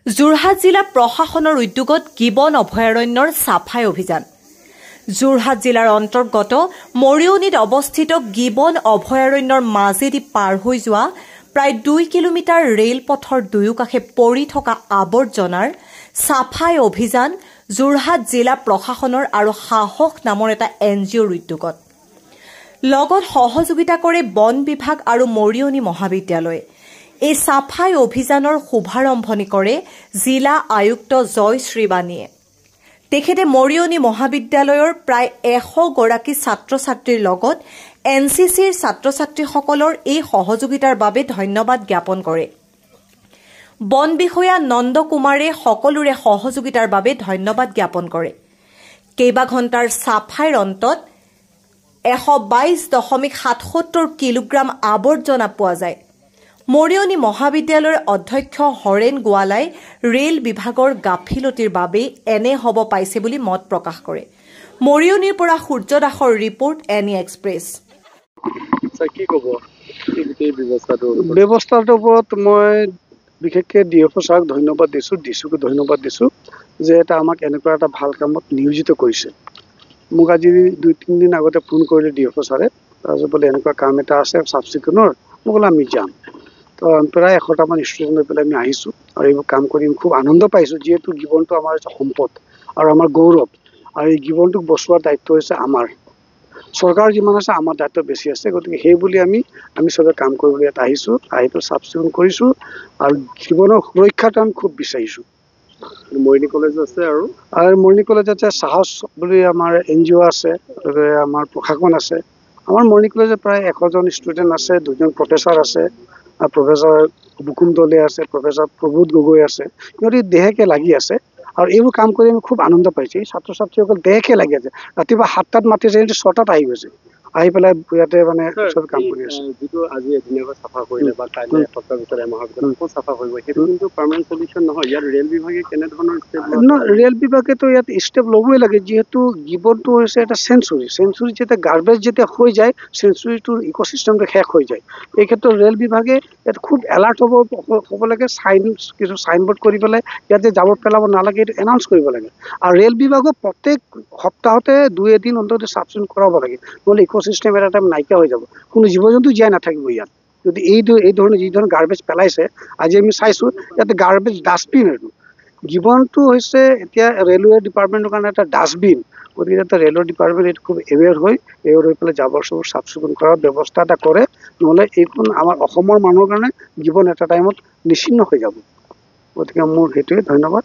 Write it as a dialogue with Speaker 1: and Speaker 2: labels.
Speaker 1: যোৰহাট জিলা প্ৰশাসনৰ উদ্যোগত গিবন অভয়াৰণ্যৰ সাফাই অভিযান। যোৰহাট জিলাৰ অন্তৰ্গত মৰিয়নিত অৱস্থিত গিবন অভয়াৰণ্যৰ মাজেদি পাৰ হৈ যোৱা প্ৰায় 2 কিলোমিটাৰ ৰেলপথৰ দুয়োকাষে পৰি থকা আৱৰ্জনাৰ সাফাই অভিযান যোৰহাট জিলা প্ৰশাসনৰ আৰু সাহস নামৰ এটা NGOৰ উদ্যোগত। লগত সহযোগিতা কৰে বন বিভাগ আৰু মৰিয়নি মহাবিদ্যালয়। এই সাফাই অভিযানৰ শুভাৰম্ভণি কৰে জিলা আয়ুক্ত জয় শ্ৰীবাণীয়ে। তেখেতে মৰিয়নি মহাবিদ্যালয়ৰ প্ৰায় 100 গৰাকী ছাত্ৰ-ছাত্ৰীৰ লগত NCCৰ ছাত্ৰ-ছাত্ৰীসকলৰ এই সহযোগিতাৰ বাবে ধন্যবাদ জ্ঞাপন কৰে। বন বিষয়া নন্দ কুমাৰে সকলোৰে সহযোগিতাৰ বাবে ধন্যবাদ জ্ঞাপন কৰে। কেইবা ঘণ্টাৰ সাফাইৰ অন্তত 122.77 কিলোগ্ৰাম আৱৰ্জনা পোৱা যায়। মৰিয়নি মহাবিদ্যালয়ৰ অধ্যক্ষ হৰেণ গোৱালাই ৰেল বিভাগৰ গাফিলতিৰ বাবে এনে হ'ব পাইছে বুলি মত প্ৰকাশ কৰে। মৰিয়নিৰ পৰা সূৰ্য দাসৰ ৰিপৰ্ট NE এক্সপ্ৰেছ।
Speaker 2: কি ক'ব ব্যৱস্থাটোৰ ওপৰত মই বিশেষকৈ DFO ছাৰক ধন্যবাদ দিছোঁ যে এটা আমাক এনেকুৱা এটা ভাল কামত নিয়োজিত কৰিছে। মোক আজি 2-3 দিন আগতে ফোন কৰিলে DFO ছাৰে, তাৰপিছত বোলে এনেকুৱা কাম এটা আছে চাফ চিকুণৰ, মই বোলে আমি যাম। তো প্ৰায় 100টামান ষ্টুডেণ্ট লৈ পেলাই আমি আহিছোঁ আৰু এইবোৰ কাম কৰি খুব আনন্দ পাইছোঁ, যিহেতু গিবনটো আমাৰ এটা সম্পদ আৰু আমাৰ গৌৰৱ, আৰু এই গিবনটোক বচোৱাৰ দায়িত্ব হৈছে আমাৰ। চৰকাৰ যিমান আছে আমাৰ দায়িত্ব বেছি আছে, গতিকে সেই বুলি আমি চবে কাম কৰিবলৈ ইয়াত আহিছোঁ, আহি পেলাই চাফ চিকুণ কৰিছোঁ আৰু গিবনৰ সুৰক্ষাটো আমি খুব বিচাৰিছোঁ। মৰিয়নি কলেজ আছে আৰু মৰিয়নি কলেজ আছে, সাহস বুলি আমাৰ NGO আছে, আমাৰ প্ৰশাসন আছে। আমাৰ মৰিয়নি কলেজত প্ৰায় 100জন ষ্টুডেণ্ট আছে, 2জন প্ৰফেচাৰ আছে, প্ৰফেচাৰ বুকুম দলে আছে, প্ৰফেচাৰ প্ৰভুত গগৈ আছে। সিহঁতে দেহেকে লাগি আছে আৰু এইবোৰ কাম কৰি আমি খুব আনন্দ পাইছোঁ। এই ছাত্ৰ ছাত্ৰীসকল দেহেকে লাগি আছে। ৰাতিপুৱা 7টাত মাতিছে, 6টাত আহি গৈছে, আহি পেলাই ইয়াতে মানে চব কাম কৰি আছে। যিটো আজি এদিনীয়াকৈ চাফা কৰিলে বা কাইলৈ এসপ্তাহ ভিতৰত মহাবিদ্যালয় আকৌ চাফা কৰিব, সেইটো কিন্তু পাৰ্মানেণ্ট চলিউশ্যন নহয়। ইয়াত ৰেল বিভাগে কেনেধৰণৰ ষ্টেপ ৰেল বিভাগেতো ইয়াত ষ্টেপ ল'বই লাগে, যিহেতু গিবনটো হৈছে এটা চেঞ্চুৰী যেতিয়া গাৰ্বেজ যেতিয়া হৈ যায়, চেঞ্চুৰীটোৰ ইক'চিষ্টেমটো শেষ হৈ যায়। এই ক্ষেত্ৰত ৰেল বিভাগে ইয়াত খুব এলাৰ্ট হ'ব লাগে, কিছু চাইনবোৰ্ড কৰি পেলাই ইয়াতে জাবৰ পেলাব নালাগে এইটো এনাউন্স কৰিব লাগে। আৰু ৰেল বিভাগক প্ৰত্যেক সপ্তাহতে 2-এদিন অন্তত চাফ চিকুণ কৰাব লাগে, নহ'লে ইক'চিষ্টেম এটা টাইম নাইকিয়া হৈ যাব, কোনো জীৱ জন্তু জীয়াই নাথাকিব ইয়াত। যদি যি ধৰণৰ গাৰ্বেজ পেলাইছে, আজি আমি চাইছোঁ ইয়াতে গাৰ্বেজ ডাষ্টবিন, এইটো গিবনটো হৈছে এতিয়া ৰেলৱে ডিপাৰ্টমেণ্টৰ কাৰণে এটা ডাষ্টবিন। গতিকে এটা ৰেলৰ ডিপাৰ্টমেণ্ট এইটো খুব এৱেৰ হৈ পেলাই জাবৰ চাবৰ চাফ চিকুণ কৰাৰ ব্যৱস্থা এটা কৰে, নহ'লে এইখন আমাৰ অসমৰ মানুহৰ কাৰণে গিবন এটা টাইমত নিশ্চিন্ন হৈ যাব। গতিকে মোৰ সেইটোৱে ধন্যবাদ।